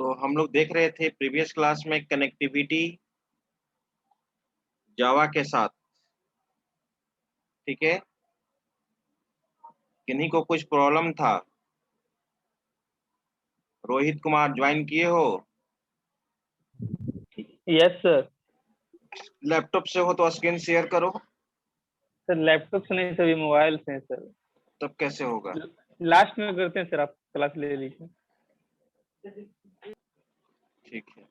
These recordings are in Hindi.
तो हम लोग देख रहे थे प्रीवियस क्लास में कनेक्टिविटी जावा के साथ। ठीक है, किन्हीं को कुछ प्रॉब्लम था? रोहित कुमार ज्वाइन किए हो? Yes sir. लैपटॉप से हो तो स्क्रीन शेयर करो। सर लैपटॉप से नहीं, सभी मोबाइल से हैं सर। तब कैसे होगा? लास्ट में करते हैं सर, आप क्लास ले लीजिए। ठीक है।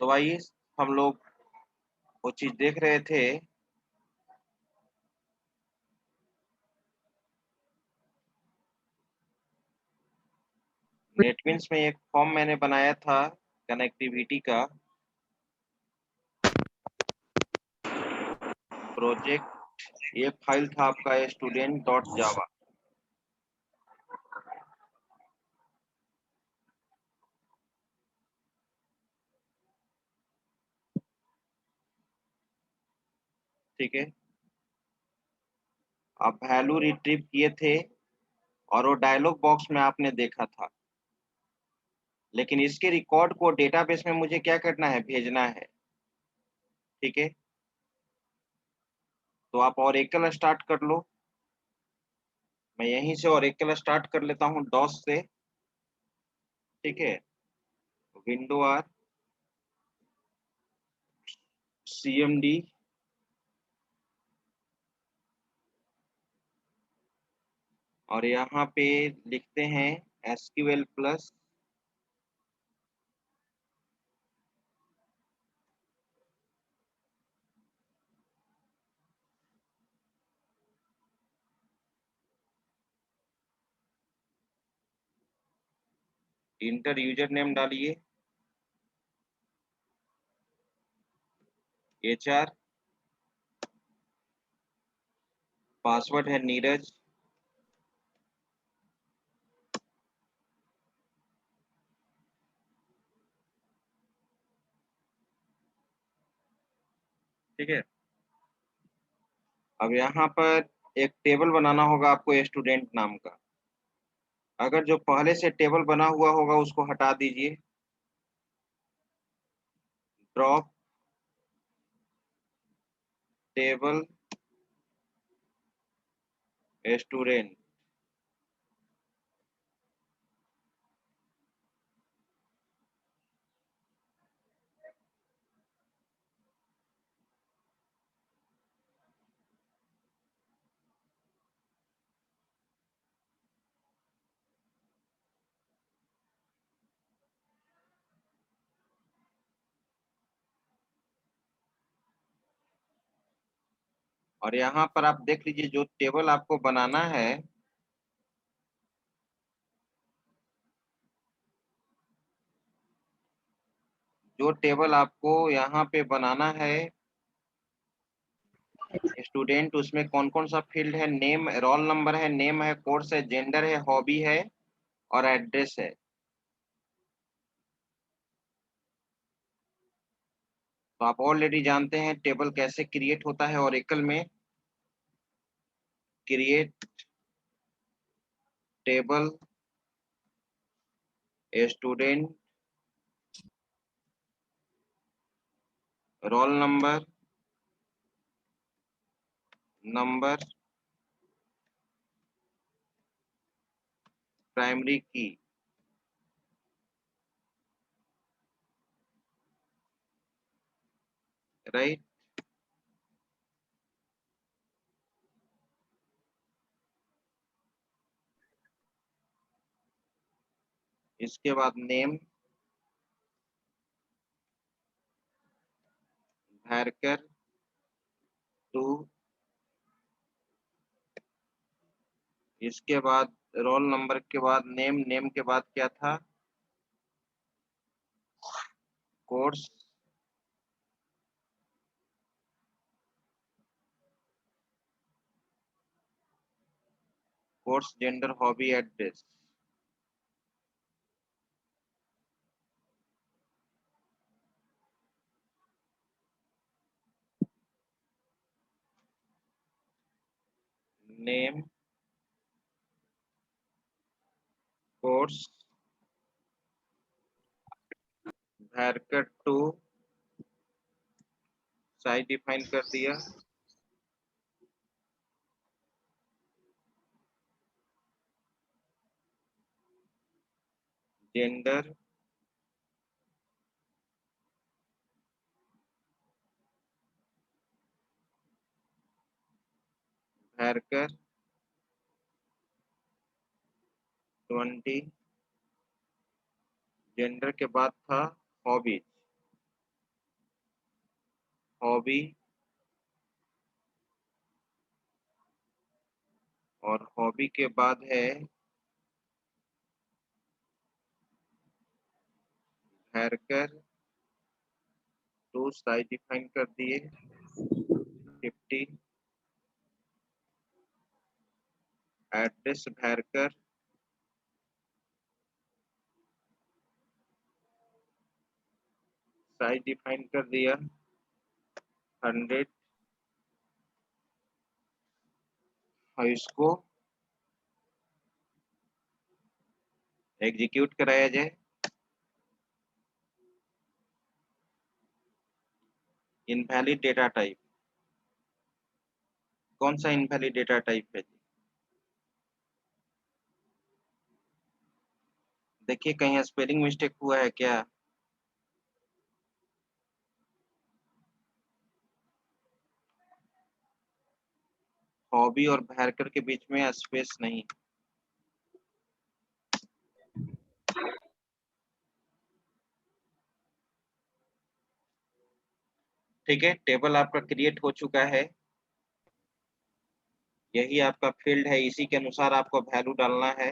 तो आइए, हम लोग वो चीज देख रहे थे। नेटबिन्स में एक फॉर्म मैंने बनाया था कनेक्टिविटी का। प्रोजेक्ट ये फाइल था आपका student.java। ठीक है, आप वैल्यू रिट्रीव किए थे और वो डायलॉग बॉक्स में आपने देखा था, लेकिन इसके रिकॉर्ड को डेटाबेस में मुझे क्या करना है? भेजना है। ठीक है, तो आप ओरेकल स्टार्ट कर लो। मैं यहीं से ओरेकल स्टार्ट कर लेता हूँ डॉस से। ठीक है, विंडो आर CMD और यहाँ पे लिखते हैं SQL plus inter user name डालिए HR, पासवर्ड है नीरज। ठीक है, अब यहाँ पर एक टेबल बनाना होगा आपको स्टूडेंट नाम का। अगर जो पहले से टेबल बना हुआ होगा उसको हटा दीजिए। Drop table student. और यहाँ पर आप देख लीजिए जो टेबल आपको बनाना है, जो टेबल आपको यहाँ पे बनाना है स्टूडेंट, उसमें कौन कौन सा फील्ड है? नेम, रोल नंबर है, नेम है, कोर्स है, जेंडर है, हॉबी है और एड्रेस है। तो आप ऑलरेडी जानते हैं टेबल कैसे क्रिएट होता है ओरेकल में। Create table student, roll number, number, primary की। राइट, इसके बाद नेम भरकर टू, इसके बाद रोल नंबर के बाद नेम, नेम के बाद क्या था? Course, course, gender, hobby, address. Name course haircut to size define कर दिया, जेंडर हैरकर 20, जेंडर के बाद था हॉबी, हॉबी और हॉबी के बाद है हैरकर टू साइज डिफाइन कर दिए 50, एड्रेस हैरकर साइज डिफाइन कर दिया 100, और इसको एग्जीक्यूट कराया जाए। इनवैलिड डेटा टाइप, कौन सा इनवैलिड डेटा टाइप है? देखिए कहीं स्पेलिंग मिस्टेक हुआ है क्या? हॉबी और हैरकर के बीच में स्पेस नहीं। ठीक है, टेबल आपका क्रिएट हो चुका है, यही आपका फील्ड है, इसी के अनुसार आपको वैल्यू डालना है।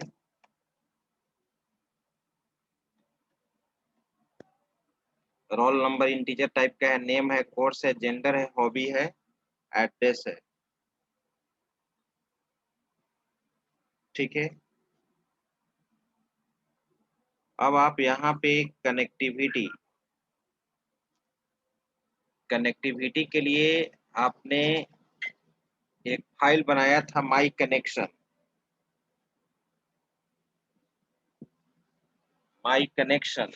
रोल नंबर इंटीजर टाइप का है, नेम है, कोर्स है, जेंडर है, हॉबी है, एड्रेस है। ठीक है, अब आप यहाँ पे कनेक्टिविटी, कनेक्टिविटी के लिए आपने एक फाइल बनाया था माई कनेक्शन, माई कनेक्शन।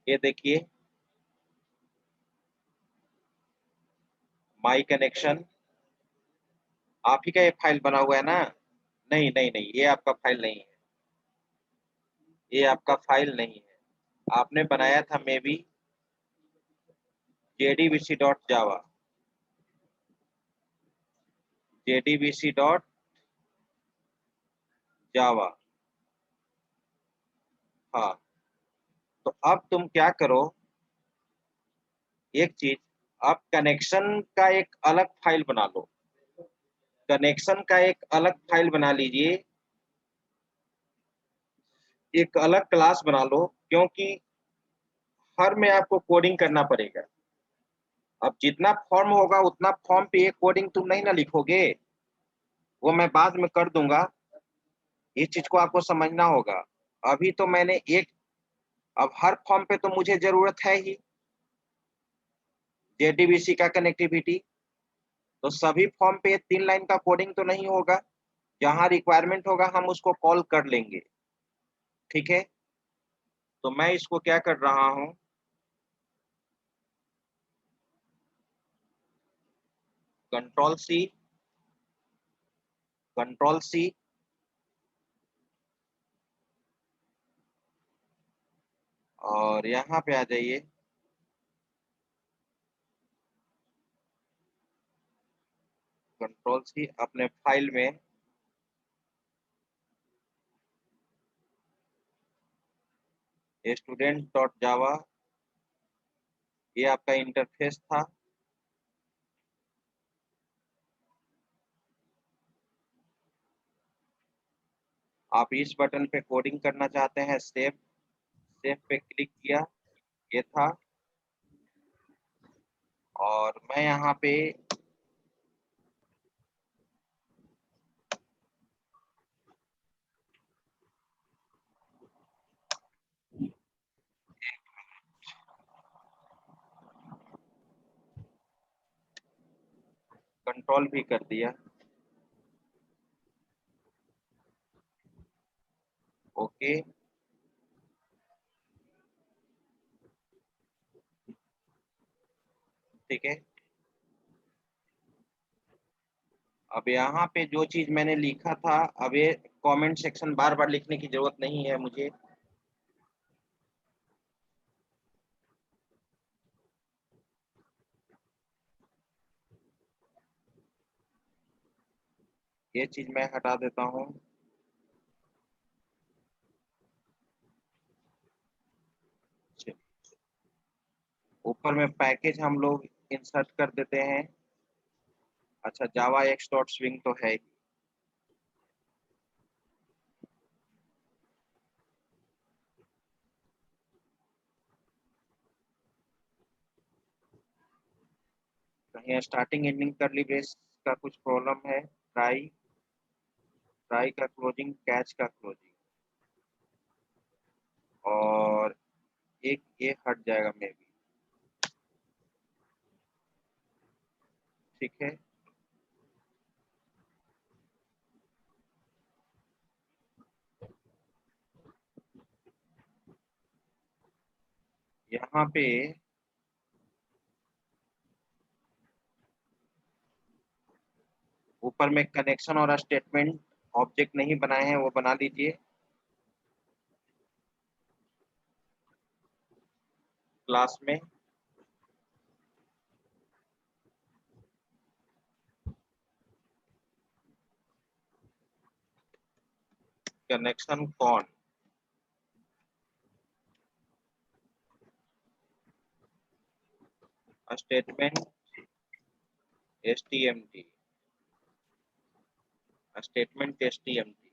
ये देखिए माई कनेक्शन, आप ही का ये फाइल बना हुआ है ना? नहीं नहीं नहीं, ये आपका फाइल नहीं है, ये आपका फाइल नहीं है। आपने बनाया था मे बी jdbc.java, jdbc.java। हाँ, तो अब तुम क्या करो, एक चीज, आप कनेक्शन का एक अलग फाइल बना लो, कनेक्शन का एक अलग फाइल बना लीजिए, एक अलग क्लास बना लो, क्योंकि हर में आपको कोडिंग करना पड़ेगा। अब जितना फॉर्म होगा उतना फॉर्म पे ये कोडिंग तुम नहीं ना लिखोगे, वो मैं बाद में कर दूंगा, इस चीज को आपको समझना होगा। अभी तो मैंने एक, अब हर फॉर्म पे तो मुझे जरूरत है ही जेडीबीसी का कनेक्टिविटी, तो सभी फॉर्म पे 3 लाइन का कोडिंग तो नहीं होगा, जहां रिक्वायरमेंट होगा हम उसको कॉल कर लेंगे। ठीक है, तो मैं इसको क्या कर रहा हूं, कंट्रोल सी, कंट्रोल सी, और यहाँ पे आ जाइए, कंट्रोल सी, अपने फाइल में स्टूडेंट डॉट जावा, ये आपका इंटरफेस था। आप इस बटन पे कोडिंग करना चाहते हैं, सेव, सेव पे क्लिक किया, ये था। और मैं यहाँ पे कंट्रोल भी कर दिया। ओके, ठीक है। अब यहाँ पे जो चीज मैंने लिखा था, अब ये कमेंट सेक्शन बार बार लिखने की जरूरत नहीं है मुझे। ये चीज मैं हटा देता हूँ। ऊपर में पैकेज हम लोग इंसर्ट कर देते हैं। अच्छा, जावा एक्स डॉट स्विंग तो है ही। कहीं स्टार्टिंग एंडिंग करली ब्रेस का कुछ प्रॉब्लम है? ट्राई, ट्राई का क्लोजिंग, कैच का क्लोजिंग, और एक ये हट जाएगा मे बी। ठीक है। यहाँ पे ऊपर में कनेक्शन और स्टेटमेंट ऑब्जेक्ट नहीं बनाए हैं, वो बना लीजिए क्लास में। कनेक्शन कौन, statement STMT, statement STMT.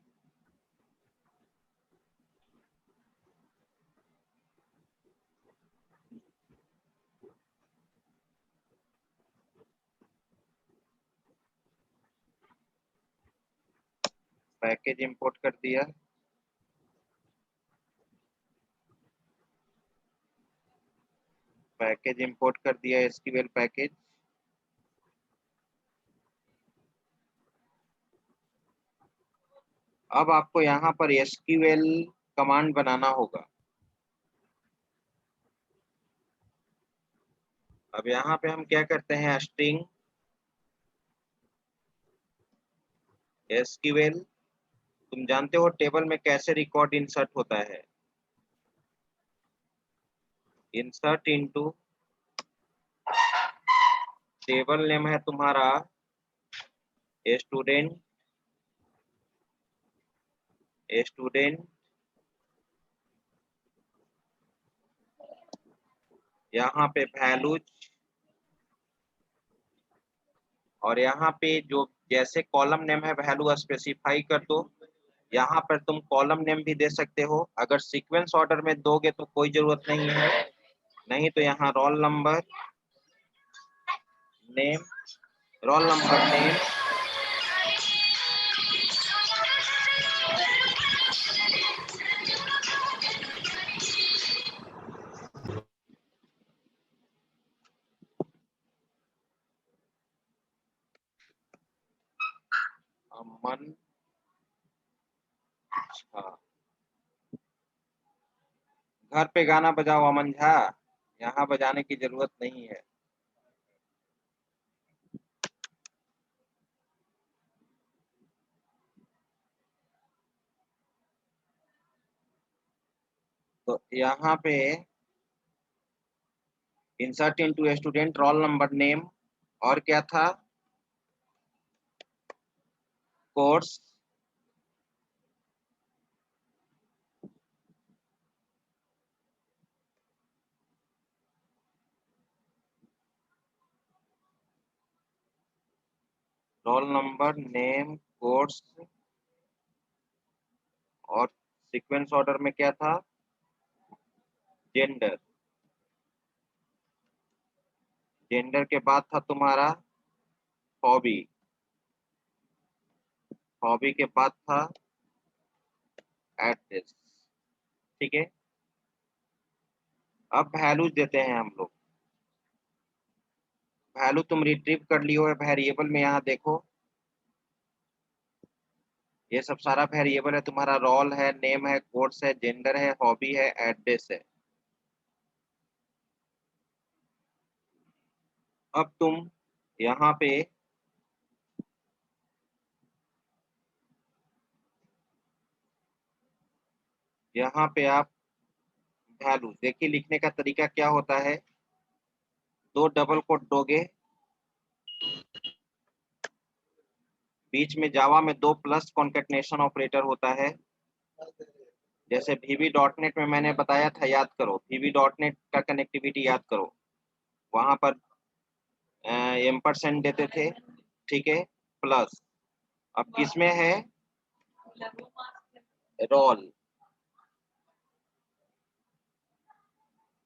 Package import कर दिया। पैकेज इंपोर्ट कर दिया, एसक्यूएल पैकेज। अब आपको यहाँ पर एसक्यूएल कमांड बनाना होगा। अब यहाँ पे हम क्या करते हैं, स्ट्रिंग एसक्यूएल। तुम जानते हो टेबल में कैसे रिकॉर्ड इंसर्ट होता है? इंसर्ट इनटू, टेबल नेम है तुम्हारा स्टूडेंट, स्टूडेंट, यहाँ पे वैल्यूज, और यहाँ पे जो जैसे कॉलम नेम है वैल्यू स्पेसिफाई कर दो। यहाँ पर तुम कॉलम नेम भी दे सकते हो। अगर सीक्वेंस ऑर्डर में दोगे तो कोई जरूरत नहीं है, नहीं तो यहाँ roll number name, roll number name, Aman Jha. घर पे गाना बजाओ अमन झा, यहाँ बजाने की जरूरत नहीं है। तो यहाँ पे insert into student, role number name, और क्या था, course, role number name course, और सीक्वेंस ऑर्डर में क्या था, जेंडर। जेंडर के बाद था तुम्हारा हॉबी, हॉबी के बाद था एड्रेस। ठीक है। अब वैल्यूज देते हैं हम लोग। वैल्यू तुम रिट्रीव कर लियो है वेरिएबल में, यहाँ देखो ये सब सारा वेरिएबल है तुम्हारा, रोल है, नेम है, कोर्स है, जेंडर है, हॉबी है, एड्रेस है। अब तुम यहाँ पे आप वैल्यू देखिए, लिखने का तरीका क्या होता है, दो डबल कोट दोगे, बीच में जावा में दो प्लस कॉन्केटनेशन ऑपरेटर होता है। जैसे VB.NET में मैंने बताया था, याद करो, VB.NET का कनेक्टिविटी याद करो, वहां पर एम्परसेंड देते थे, ठीक है, प्लस। अब किसमें है, रोल,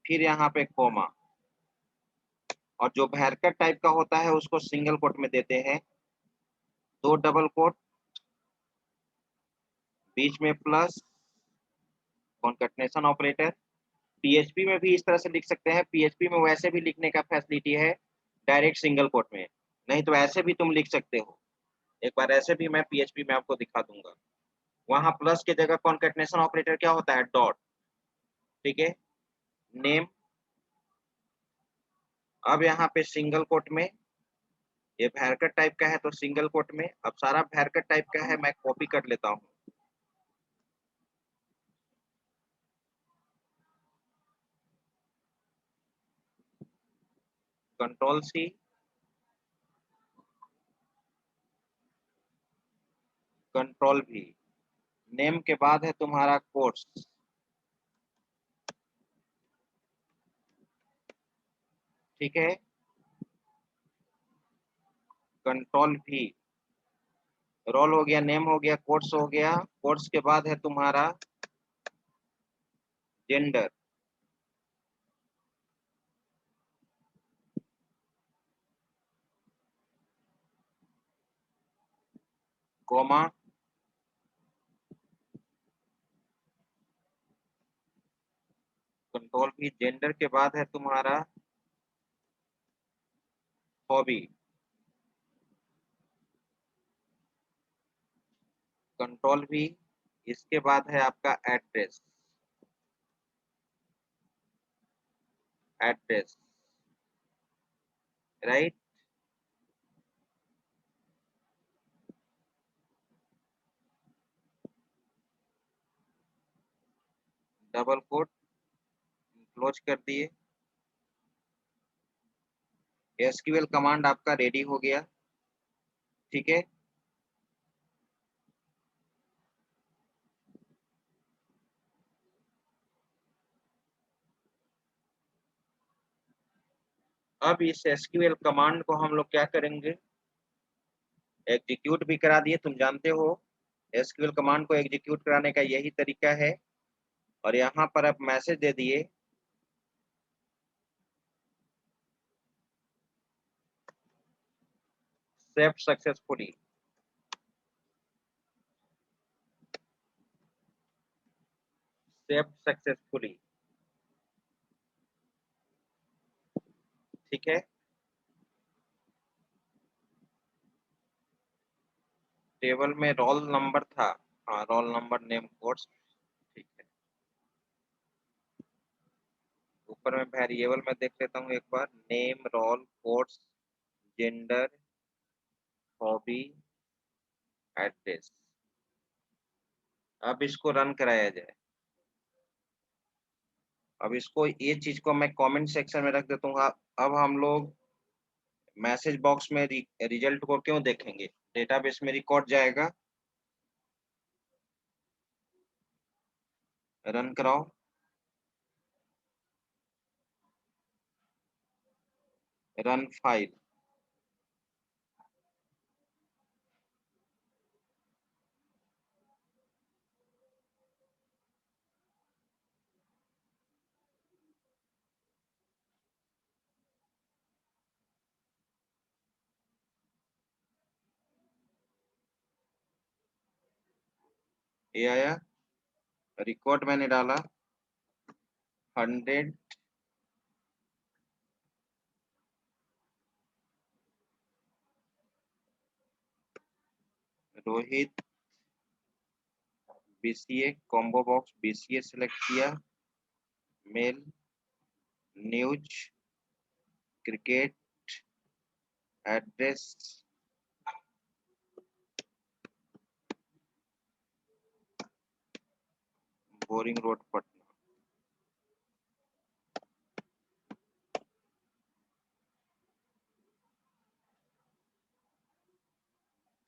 फिर यहाँ पे कोमा, और जो भैरकर टाइप का होता है उसको सिंगल कोट में देते हैं, दो डबल कोट, बीच में प्लस कॉन्केटनेशन ऑपरेटर। PHP में भी इस तरह से लिख सकते हैं, PHP में वैसे भी लिखने का फैसिलिटी है डायरेक्ट सिंगल कोट में, नहीं तो ऐसे भी तुम लिख सकते हो। एक बार ऐसे भी मैं PHP में आपको दिखा दूंगा। वहां प्लस की जगह कॉन्केटनेशन ऑपरेटर क्या होता है, डॉट, ठीक है, नेम। अब यहाँ पे सिंगल कोट में, ये भैरकट टाइप का है तो सिंगल कोट में, अब सारा भैरकट टाइप का है, मैं कॉपी कर लेता हूँ, Ctrl+C, Ctrl+V। नेम के बाद है तुम्हारा कोर्स, ठीक है, Ctrl+V। रोल हो गया, नेम हो गया, कोर्स हो गया, कोर्स के बाद है तुम्हारा जेंडर, कोमा, Ctrl+V। जेंडर के बाद है तुम्हारा हॉबी, Ctrl+V। इसके बाद है आपका address, address, right. Double quote close कर दिए, SQL कमांड आपका रेडी हो गया, ठीक है। अब इस SQL कमांड को हम लोग क्या करेंगे, एग्जीक्यूट भी करा दिए, तुम जानते हो SQL कमांड को एग्जीक्यूट कराने का यही तरीका है। और यहाँ पर अब मैसेज दे दिए, सेव सक्सेसफुली, सेव सक्सेसफुली, ठीक है। टेबल में रोल नंबर था, हाँ, रोल नंबर, नेम, कोर्स, ठीक है। ऊपर में वेरिएबल में देख लेता हूँ एक बार, name, roll, course, gender, hobby, address. अब इसको रन कराया जाए। अब इसको, ये चीज को मैं कमेंट सेक्शन में रख देता हूँ। अब हम लोग मैसेज बॉक्स में रिजल्ट को क्यों देखेंगे, डेटाबेस में रिकॉर्ड जाएगा, रन कराओ। रन फाइल, ये आया, रिकॉर्ड मैंने डाला 100, Rohit BCA combo box BCA select किया, male news cricket address Boring Road Patna.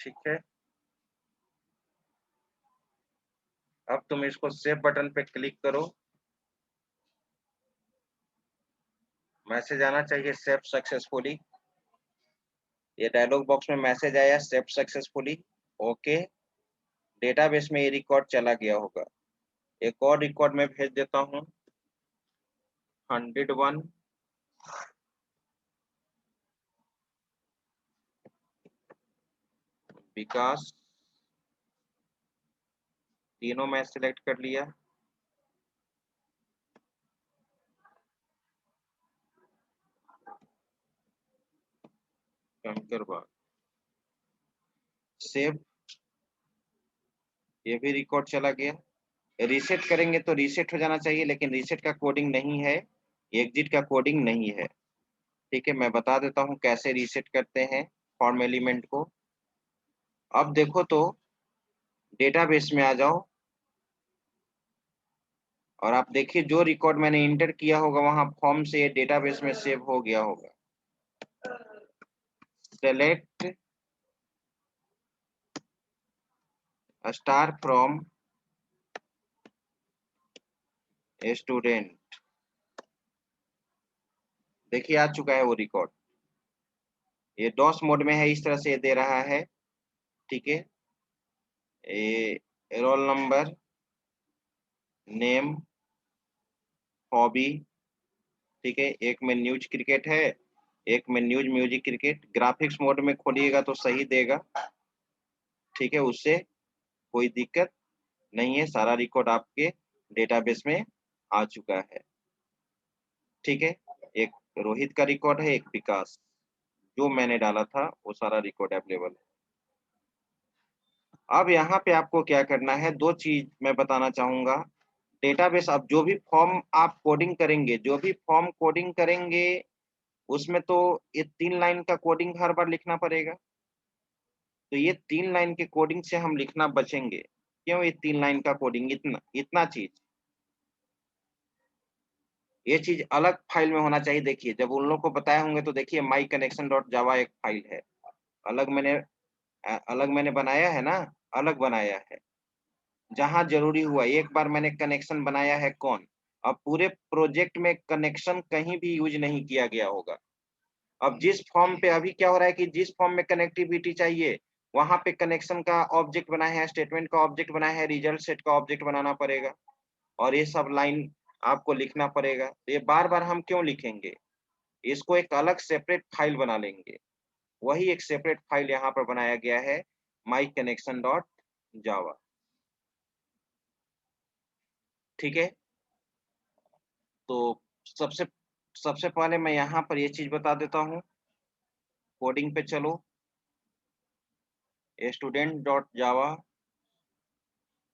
ठीक है, अब तुम इसको सेव बटन पे क्लिक करो, मैसेज आना चाहिए सेव सक्सेसफुली। ये डायलॉग बॉक्स में मैसेज आया सेव सक्सेसफुली, ओके। डेटाबेस में ये रिकॉर्ड चला गया होगा। एक और रिकॉर्ड में भेज देता हूँ, 101 विकास, तीनों मैं सिलेक्ट कर लिया। कंकरबाग सेव, ये भी रिकॉर्ड चला गया। रीसेट करेंगे तो रीसेट हो जाना चाहिए, लेकिन रीसेट का कोडिंग नहीं है, एग्जिट का कोडिंग नहीं है। ठीक है, मैं बता देता हूँ कैसे रीसेट करते हैं फॉर्म एलिमेंट को। अब देखो तो डेटाबेस में आ जाओ और आप देखिए जो रिकॉर्ड मैंने इंटर किया होगा वहां फॉर्म से डेटाबेस में सेव हो गया होगा। सेलेक्ट स्टार फ्रॉम स्टूडेंट, देखिए आ चुका है वो रिकॉर्ड। ये डॉस मोड में है, इस तरह से ये दे रहा है। ठीक है, ये रोल नंबर, नेम, हॉबी। ठीक है, एक में न्यूज क्रिकेट है, एक में news music cricket. Graphics mode में खोलिएगा तो सही देगा। ठीक है, उससे कोई दिक्कत नहीं है, सारा रिकॉर्ड आपके डेटाबेस में आ चुका है। ठीक है, एक रोहित का रिकॉर्ड है, एक विकास, जो मैंने डाला था वो सारा रिकॉर्ड अवेलेबल है। अब यहाँ पे आपको क्या करना है, दो चीज मैं बताना चाहूंगा। डेटाबेस, अब जो भी फॉर्म आप कोडिंग करेंगे, जो भी फॉर्म कोडिंग करेंगे उसमें तो ये 3 लाइन का कोडिंग हर बार लिखना पड़ेगा। तो ये 3 लाइन के कोडिंग से हम लिखना बचेंगे। क्यों ये 3 लाइन का कोडिंग, इतना इतना चीज, ये चीज अलग फाइल में होना चाहिए। देखिए जब उन लोग को बताए होंगे तो देखिए माई कनेक्शन डॉट जावा एक फाइल है, अलग मैंने अलग मैंने बनाया है ना, अलग बनाया है। जहां जरूरी हुआ एक बार मैंने कनेक्शन बनाया है, कौन, अब पूरे प्रोजेक्ट में कनेक्शन कहीं भी यूज नहीं किया गया होगा। अब जिस फॉर्म पे अभी क्या हो रहा है कि जिस फॉर्म में कनेक्टिविटी चाहिए वहां पे कनेक्शन का ऑब्जेक्ट बनाया है, स्टेटमेंट का ऑब्जेक्ट बनाया है, रिजल्ट सेट का ऑब्जेक्ट बनाना पड़ेगा और ये सब लाइन आपको लिखना पड़ेगा। तो ये बार बार हम क्यों लिखेंगे, इसको एक अलग सेपरेट फाइल बना लेंगे। वही एक सेपरेट फाइल यहाँ पर बनाया गया है, माई कनेक्शन डॉट जावा। ठीक है, तो सबसे सबसे पहले मैं यहाँ पर ये चीज बता देता हूँ। कोडिंग पे चलो, स्टूडेंट डॉट जावा,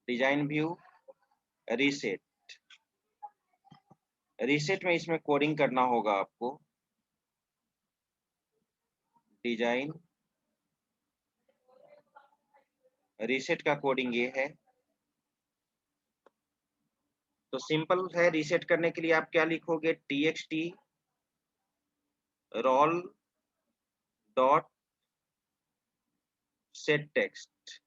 डिजाइन व्यू, रीसेट। रीसेट में इसमें कोडिंग करना होगा आपको। डिजाइन, रीसेट का कोडिंग ये है। तो सिंपल है, रीसेट करने के लिए आप क्या लिखोगे, txt roll dot set text,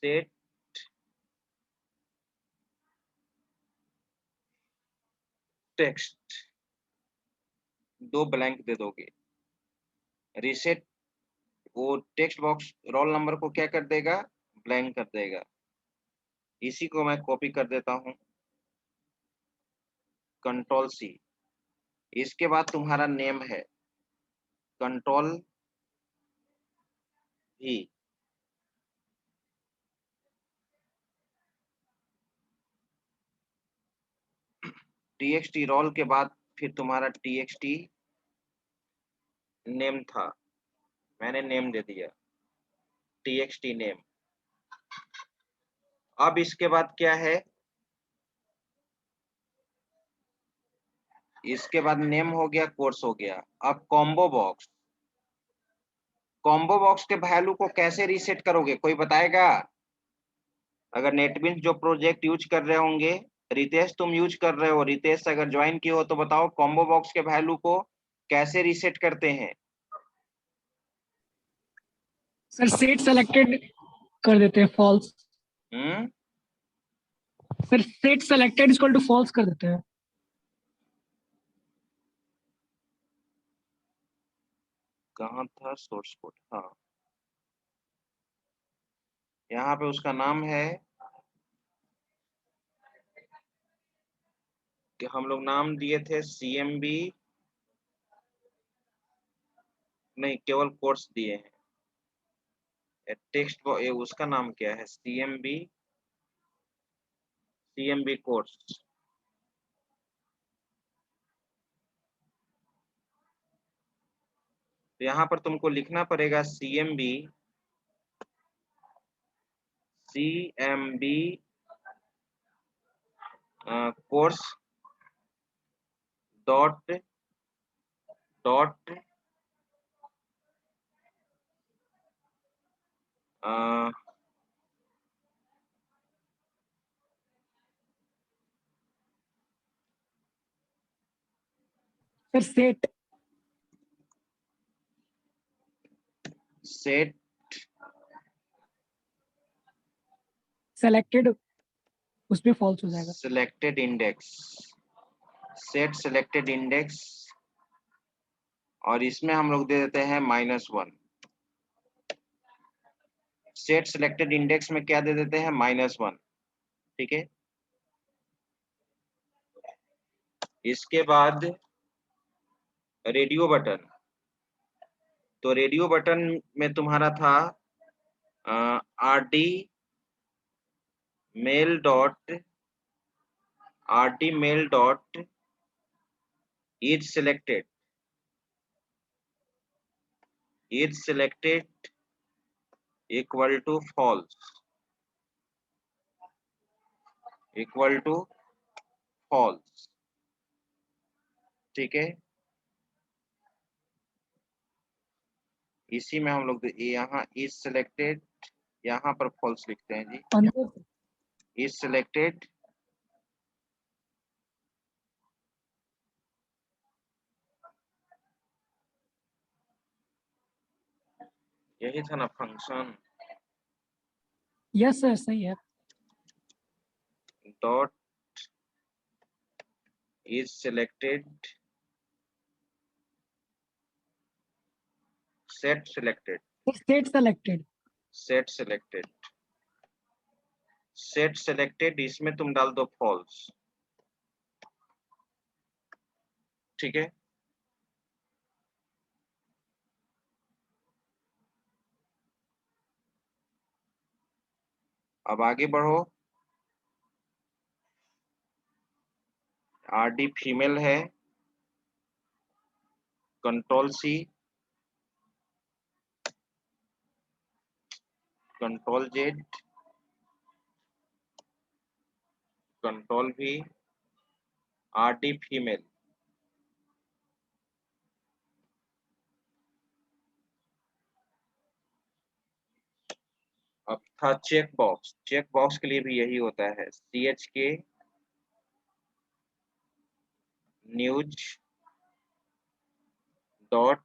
set text, दो ब्लैंक दे दोगे। रीसेट वो टेक्स्ट बॉक्स रोल नंबर को क्या कर देगा, ब्लैंक कर देगा। इसी को मैं कॉपी कर देता हूँ, कंट्रोल सी। इसके बाद तुम्हारा नेम है, कंट्रोल भी, txt रोल के बाद फिर तुम्हारा txt नेम था, मैंने नेम दे दिया, txt नेम। अब इसके बाद क्या है, इसके बाद नेम हो गया, कोर्स हो गया। अब कॉम्बो बॉक्स, कॉम्बो बॉक्स के वैल्यू को कैसे रीसेट करोगे, कोई बताएगा? अगर नेटबीन्स जो प्रोजेक्ट यूज कर रहे होंगे, रितेश तुम यूज कर रहे हो, रितेश अगर ज्वाइन किए हो तो बताओ कॉम्बो बॉक्स के वैल्यू को कैसे रीसेट करते हैं? सर सेट सेलेक्टेड कर देते हैं false. Hmm, sir set selected equal to false कर देते हैं। कहाँ था सोर्स कोड? हाँ, यहाँ पे उसका नाम है कि हम लोग नाम दिए थे CMB, नहीं केवल कोर्स दिए हैं। टेक्स्ट उसका नाम क्या है? CMB course. तो यहाँ पर तुमको लिखना पड़ेगा CMB course dot dot sir set set selected उसमें फॉल्स हो जाएगा। Selected index, set selected index, और इसमें हम लोग दे देते हैं -1। सेट सिलेक्टेड इंडेक्स में क्या दे देते हैं? -1। ठीक है, इसके बाद रेडियो बटन। तो रेडियो बटन में तुम्हारा था RD mail dot is selected equal to false, equal to false. ठीक है, इसी में हम लोग यहाँ इज सिलेक्टेड, यहाँ पर फॉल्स लिखते हैं जी। अंदर इज सिलेक्टेड यही था ना फंक्शन, यस सर सही है। Dot is selected set selected set selected set selected set selected, इसमें तुम डाल दो फॉल्स। ठीक है, अब आगे बढ़ो। RD फीमेल है, Ctrl+C, Ctrl+Z, Ctrl+V, RD female. अब था चेक बॉक्स, चेक बॉक्स के लिए भी यही होता है, CHK news dot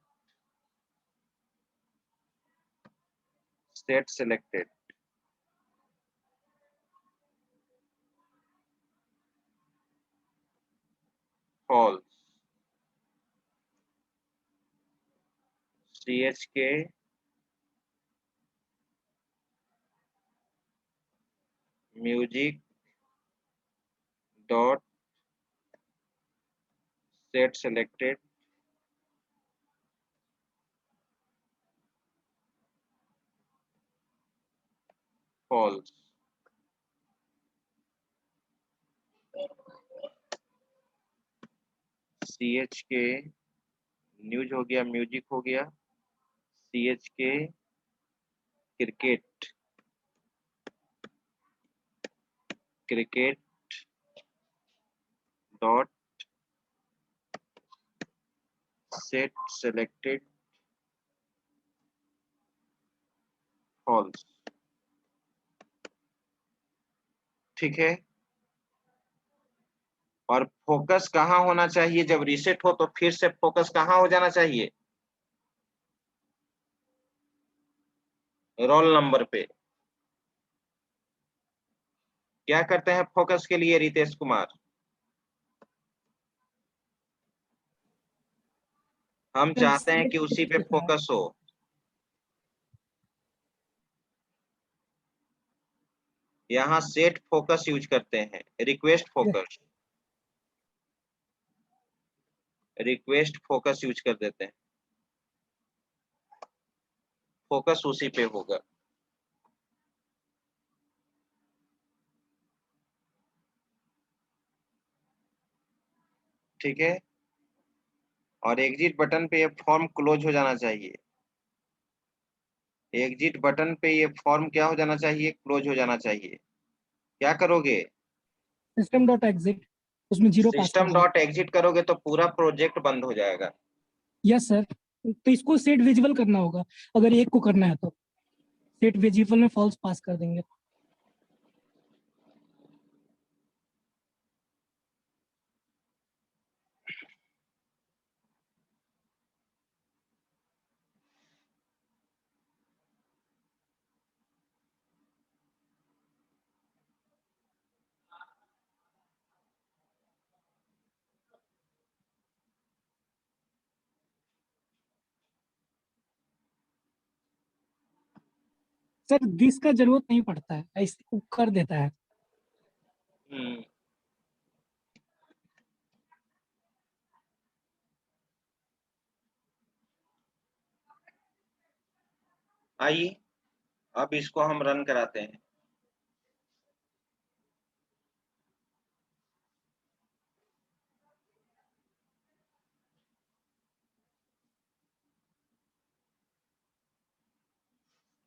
set selected false, CHK music dot set selected false. CHK news हो गया, म्यूजिक हो गया, CHK cricket dot set selected false. ठीक है, और फोकस कहाँ होना चाहिए? जब रीसेट हो तो फिर से फोकस कहाँ हो जाना चाहिए? रोल नंबर पे। क्या करते हैं फोकस के लिए रितेश कुमार? हम चाहते हैं कि उसी पे फोकस हो। यहाँ सेट फोकस यूज करते हैं, रिक्वेस्ट फोकस यूज कर देते हैं, फोकस उसी पे होगा। ठीक है, और एग्जिट बटन पे ये फॉर्म क्लोज हो जाना चाहिए। एग्जिट बटन पे ये फॉर्म क्या हो जाना चाहिए? क्लोज हो जाना चाहिए। क्या करोगे? सिस्टम डॉट एग्जिट, उसमें 0 पास कर सिस्टम देंगे। डॉट एग्जिट करोगे तो पूरा प्रोजेक्ट बंद हो जाएगा। यस सर, तो इसको सेट विजिबल करना होगा, अगर एक को करना है तो सेट विजिबल में फॉल्स पास कर देंगे। सर दिस का जरूरत नहीं पड़ता है, ऐसे कर देता है। हम्म, आइए अब इसको हम रन कराते हैं।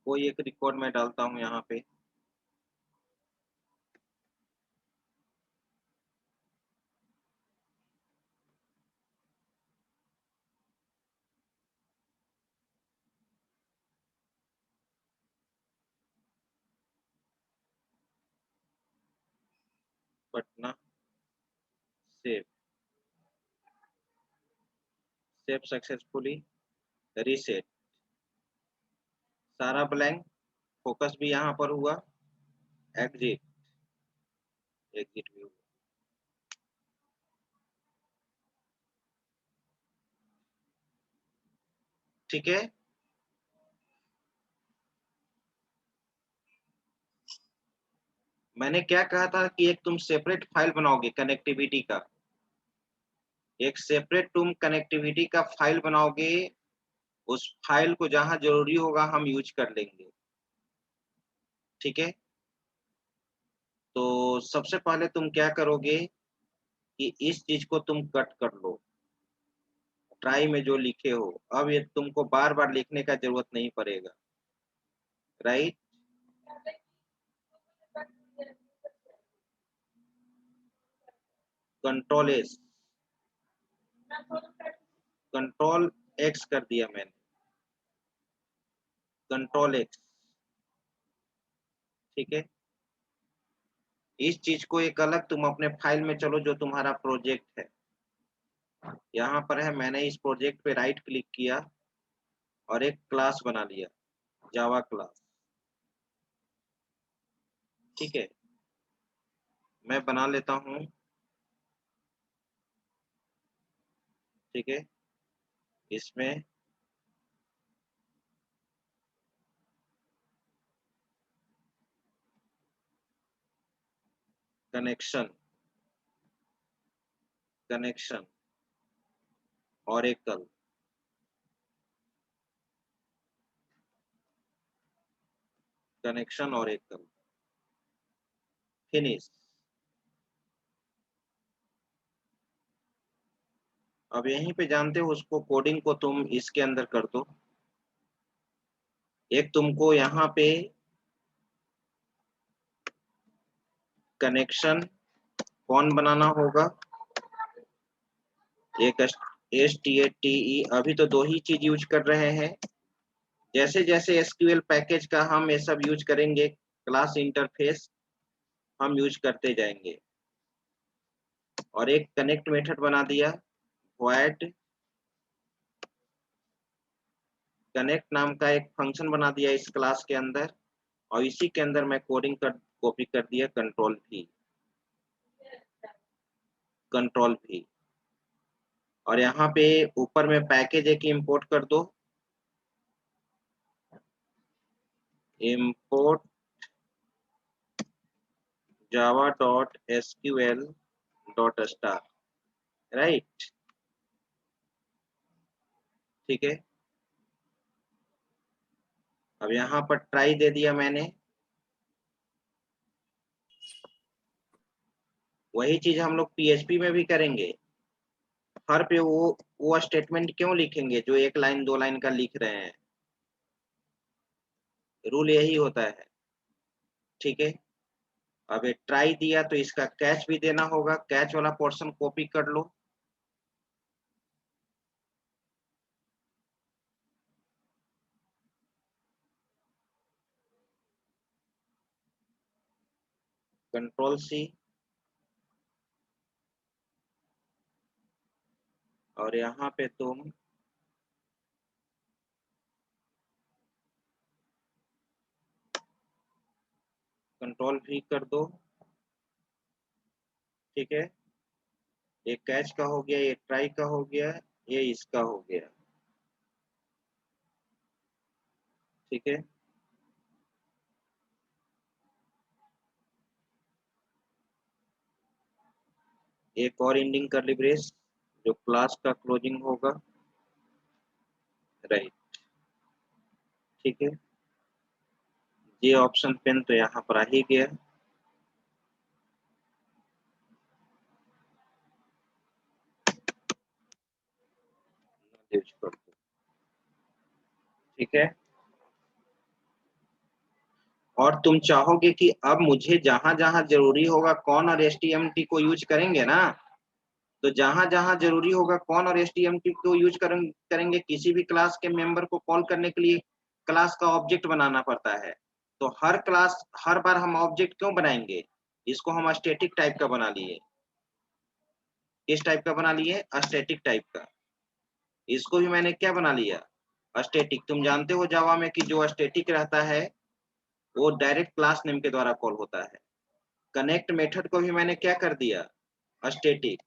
कोई एक रिकॉर्ड में डालता हूं यहाँ पे। Patna save, save successfully, reset, सारा ब्लैंक, फोकस भी यहाँ पर हुआ, एग्जिट, एग्जिट भी हुआ। ठीक है, मैंने क्या कहा था कि एक तुम सेपरेट फाइल बनाओगे कनेक्टिविटी का, एक सेपरेट तुम कनेक्टिविटी का फाइल बनाओगे। उस फाइल को जहां जरूरी होगा हम यूज कर लेंगे। ठीक है, तो सबसे पहले तुम क्या करोगे कि इस चीज को तुम कट कर लो, ट्राई में जो लिखे हो। अब ये तुमको बार बार लिखने का जरूरत नहीं पड़ेगा, right? Control S, control x कर दिया मैंने, कंट्रोल एक्स। ठीक है, इस चीज को एक अलग तुम अपने फाइल में चलो जो तुम्हारा प्रोजेक्ट है, यहाँ पर है। मैंने इस प्रोजेक्ट पे राइट क्लिक किया और एक क्लास बना लिया, जावा क्लास। ठीक है, मैं बना लेता हूँ। ठीक है, इसमें connection, connection oracle, connection oracle, finish. अब यहीं पे जानते हो उसको, कोडिंग को तुम इसके अंदर कर दो, एक तुमको यहाँ पे कनेक्शन कौन बनाना होगा, एक STATE, अभी तो 2 ही चीज यूज कर रहे हैं। जैसे जैसे SQL पैकेज का हम ये सब यूज करेंगे, क्लास इंटरफेस हम यूज करते जाएंगे। और एक कनेक्ट मेथड बना दिया, void कनेक्ट नाम का एक फंक्शन बना दिया इस क्लास के अंदर, और इसी के अंदर मैं कोडिंग कर कॉपी कर दिया कंट्रोल भी। और यहाँ पे ऊपर में पैकेज एक इंपोर्ट कर दो, इंपोर्ट java.sql.star, राइट, ठीक है। अब यहाँ पर ट्राई दे दिया मैंने, वही चीज हम लोग PHP में भी करेंगे। हर पे वो स्टेटमेंट क्यों लिखेंगे जो 1 लाइन 2 लाइन का लिख रहे हैं, रूल यही होता है, ठीक है। अब ये ट्राई दिया तो इसका कैच भी देना होगा, कैच वाला पोर्शन कॉपी कर लो, Ctrl+C, और यहाँ पे तुम Ctrl+V कर दो, ठीक है। ये कैच का हो गया, ये ट्राई का हो गया, ये इसका हो गया, ठीक है। एक और एंडिंग कर्ली ब्रेस जो क्लास का क्लोजिंग होगा, राइट, ठीक है। ये ऑप्शन पेन तो यहाँ पर आ ही गया, यूज कर दो, ठीक है। और तुम चाहोगे कि अब मुझे जहां जहां जरूरी होगा कौन और HTML को यूज करेंगे ना, तो जहां जहां जरूरी होगा कौन और HTML को यूज करेंगे, किसी भी क्लास के मेंबर को कॉल करने के लिए क्लास का ऑब्जेक्ट बनाना पड़ता है। तो हर बार हम ऑब्जेक्ट क्यों बनाएंगे, इसको हम स्टैटिक टाइप का बना लिए। किस टाइप का बना लिए, स्टैटिक टाइप का। इसको भी मैंने क्या बना लिया, स्टैटिक। तुम जानते हो जावा में कि जो स्टैटिक रहता है वो डायरेक्ट क्लास नेम के द्वारा कॉल होता है। कनेक्ट मेथड को भी मैंने क्या कर दिया, स्टैटिक।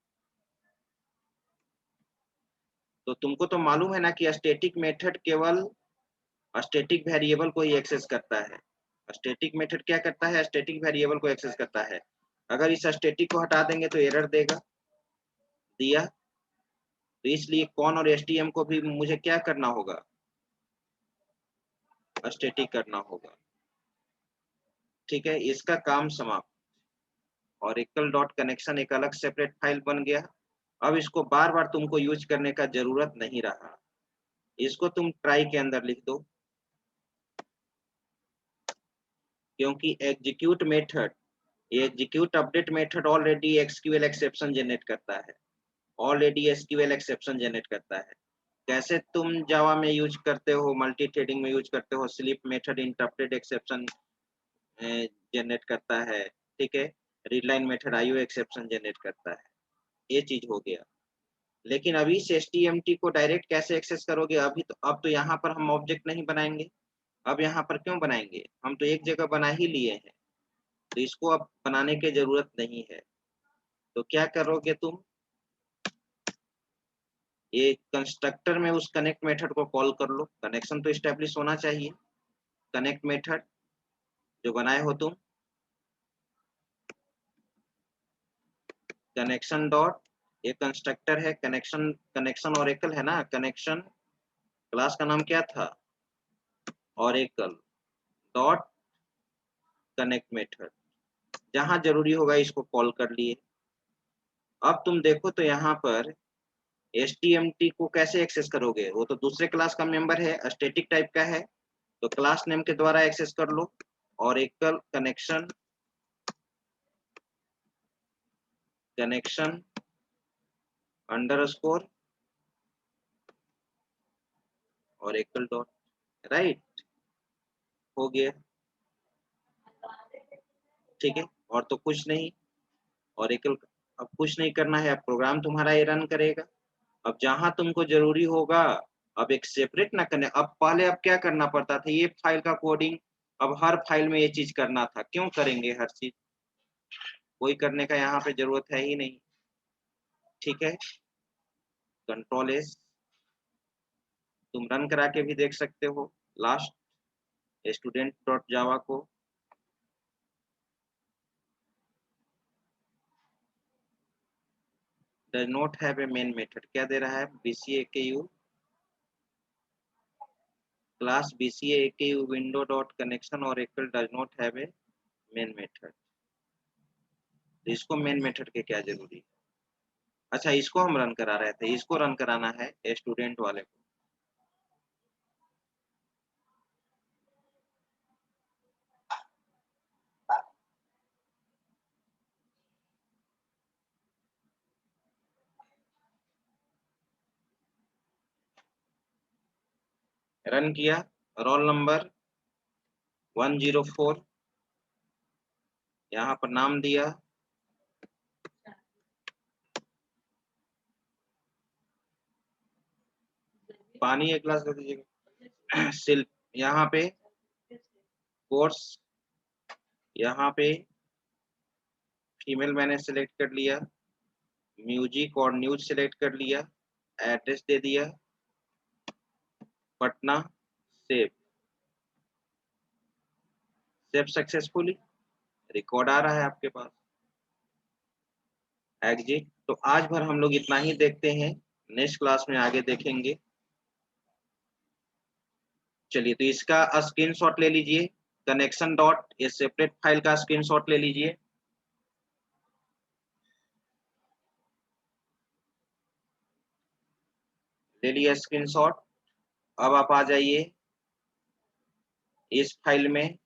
तो तुमको तो मालूम है ना कि स्टैटिक मेथड केवल स्टैटिक वेरिएबल को ही एक्सेस करता है। स्टैटिक मेथड क्या करता है, स्टैटिक वेरिएबल को एक्सेस करता है। अगर इस स्टैटिक को हटा देंगे तो एरर देगा, दिया। तो इसलिए कौन और STM को भी मुझे क्या करना होगा, स्टैटिक करना होगा, ठीक है। इसका काम समाप्त। और एकल डॉट कनेक्शन एक अलग सेपरेट फाइल बन गया। अब इसको बार बार तुमको यूज करने का जरूरत नहीं रहा। इसको तुम ट्राई के अंदर लिख दो, क्योंकि execute update method already SQL exception generate करता है, कैसे तुम जावा में यूज करते हो, मल्टी थ्रेडिंग में यूज करते हो, sleep method interrupted exception generate करता है, ठीक है। रीडलाइन मेथड IO एक्सेप्शन जनरेट करता है, ये चीज हो गया। लेकिन अभी से HTML को डायरेक्ट कैसे एक्सेस करोगे, अब तो यहाँ पर हम ऑब्जेक्ट नहीं बनाएंगे। अब यहाँ पर क्यों बनाएंगे, हम तो एक जगह बना ही लिए हैं, तो इसको अब बनाने की जरूरत नहीं है। तो क्या करोगे तुम, ये कंस्ट्रक्टर में उस कनेक्ट मेथड को कॉल कर लो। कनेक्शन तो एस्टेब्लिश होना चाहिए, कनेक्ट मेथड जो बनाए हो तुम, कनेक्शन डॉट, ये कंस्ट्रक्टर है, कनेक्शन ओरेकल है ना, कनेक्शन क्लास का नाम क्या था, ओरेकल डॉट कनेक्ट मेथड। जहां जरूरी होगा इसको कॉल कर लिए। अब तुम देखो तो यहाँ पर HTML को कैसे एक्सेस करोगे, वो तो दूसरे क्लास का मेंबर है, स्टैटिक टाइप का है। तो क्लास नेम के द्वारा एक्सेस कर लो, Oracle connection underscore Oracle dot, right, हो गया, ठीक है। और तो कुछ नहीं, Oracle अब कुछ नहीं करना है, अब प्रोग्राम तुम्हारा ये रन करेगा। अब जहां तुमको जरूरी होगा, अब एक सेपरेट ना करने, अब पहले अब क्या करना पड़ता था, ये फाइल का कोडिंग, अब हर फाइल में ये चीज करना था, क्यों करेंगे हर चीज, कोई करने का यहाँ पे जरूरत है ही नहीं, ठीक है। कंट्रोल एस, तुम रन करा के भी देख सकते हो, लास्ट स्टूडेंट डॉट जावा को, does not have a main method, क्या दे रहा है, BCAKU class BCAKU window dot connection Oracle does not have a main method. इसको मेन मेथड के क्या जरूरी है, अच्छा इसको हम रन करा रहे थे, इसको रन कराना है स्टूडेंट वाले को, रन किया, रोल नंबर 104, यहाँ पर नाम दिया, पानी एक गिलास दे दीजिएगा, सिल्क, यहाँ पे कोर्स, यहाँ पे फीमेल मैंने सिलेक्ट कर लिया, म्यूजिक और न्यूज सिलेक्ट कर लिया, एड्रेस दे दिया Patna, save, save successfully, record आ रहा है आपके पास, एग्जिट। तो आज भर हम लोग इतना ही देखते हैं, नेक्स्ट क्लास में आगे देखेंगे। चलिए, तो इसका स्क्रीनशॉट ले लीजिए, कनेक्शन डॉट ये सेपरेट फाइल का स्क्रीनशॉट ले लीजिए, ले लिया स्क्रीनशॉट। अब आप आ जाइए इस फाइल में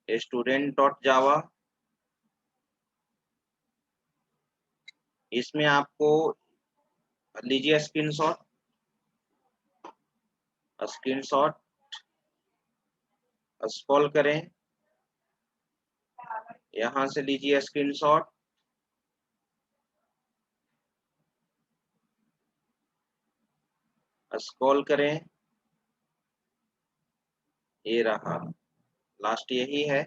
स्टूडेंट डॉट जावा, इसमें आपको लीजिए स्क्रीनशॉट, स्क्रीनशॉट स्क्रॉल करें, यहां से लीजिए स्क्रीनशॉट, स्क्रॉल करें, ये रहा, लास्ट यही है,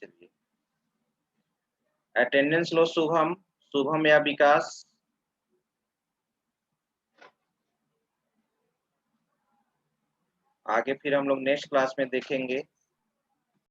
चलिए अटेंडेंस लो शुभम, शुभम या विकास, आगे फिर हम लोग नेक्स्ट क्लास में देखेंगे।